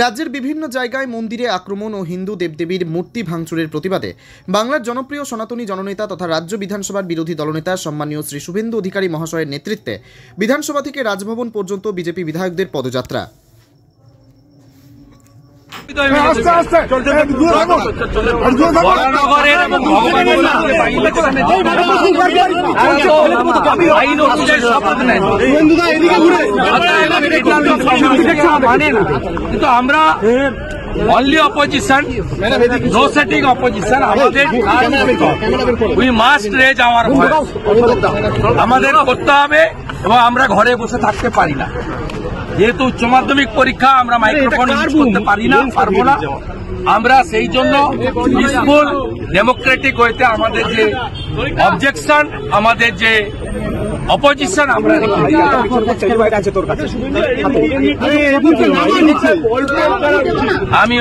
রাজ্যের বিভিন্ন জায়গায় মন্দিরে আক্রমণ ও হিন্দু দেবদেবীর মূর্তি ভাঙচুরের প্রতিবাদে বাংলার জনপ্রিয় সনাতনী জননেতা তথা রাজ্য বিধানসভার বিরোধী দলনেতা সম্মানীয় শ্রী শুভেন্দু অধিকারী মহাশয়ের নেতৃত্বে বিধানসভা থেকে রাজভবন পর্যন্ত বিজেপি বিধায়কদের পদযাত্রা। কিন্তু আমরা only opposition, no setting opposition. We must raise our voice. আমাদের করতে হবে এবং আমরা ঘরে বসে থাকতে পারি না। যেহেতু উচ্চ মাধ্যমিক পরীক্ষা আমরা মাইক্রোফোন ইউজ করতে পারবো না। আমরা সেই জন্য পিসফুল ডেমোক্রেটিক ওয়েতে আমাদের যে অবজেকশন, আমাদের যে অপোজিশন আমরা আমি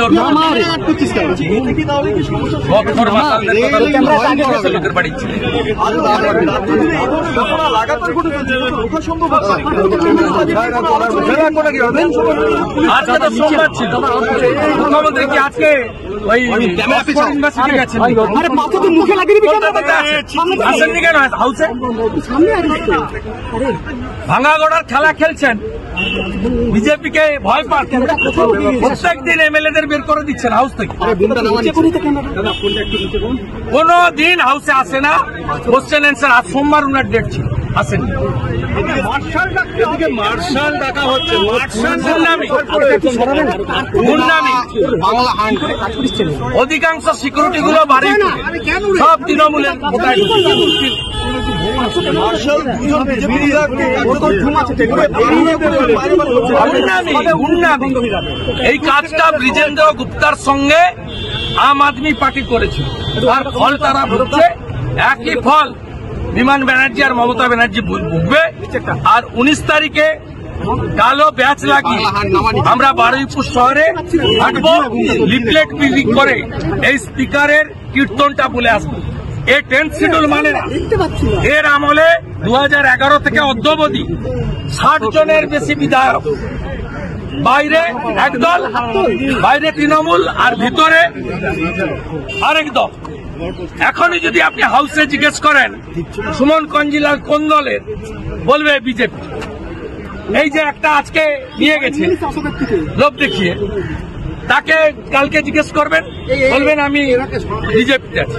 আজকে তো সোমবার ছিল, মুখ্যমন্ত্রী কি আজকে ওই ইউনিভার্সিটি গেছেন? আসেননি কেন হাউসে? ভাঙাগড়ার খেলা খেলছেন, বিজেপিকে ভয় পাচ্ছেন, প্রত্যেক দিন এমএলএদের বের করে দিচ্ছেন হাউস থেকে। কোন দিন হাউসে আসে না, কোশ্চেন অ্যান্সার। আজ সোমবার উনার ডেট ছিল, আসেনি। মার্শাল ডাকা হচ্ছে, অধিকাংশ সিকিউরিটি গুলো বাড়ি সব তৃণমূলের এই কাজটা ব্রিজেন্দ্র গুপ্তার সঙ্গে আম আদমি পার্টি করেছিল, তার ফল তারা ভুগছে। একই ফল বিমান ব্যানার্জি আর মমতা ব্যানার্জি ভুগবে। আর 19 তারিখে কালো ব্যাচ লাগিয়ে আমরা বারুইপুর শহরে হাঁটবো, লিফলেট বিলি করে এই স্পিকারের কীর্তনটা বলে আসবো। এই 10th শিডিউল মানে না। এর আমলে 2011 থেকে অদ্যাবধি 60 জনের বেশি বিধায়ক, বাইরে একদল, বাইরে তৃণমূল আর ভিতরে আরেক দল। এখনই যদি আপনি হাউসে জিজ্ঞেস করেন সুমন কঞ্জিলাল কোন দলের, বলবে বিজেপি। এই যে একটা আজকে নিয়ে গেছে লোভ দেখিয়ে, তাকে কালকে জিজ্ঞেস করবেন, বলবেন আমি বিজেপিতে আছি।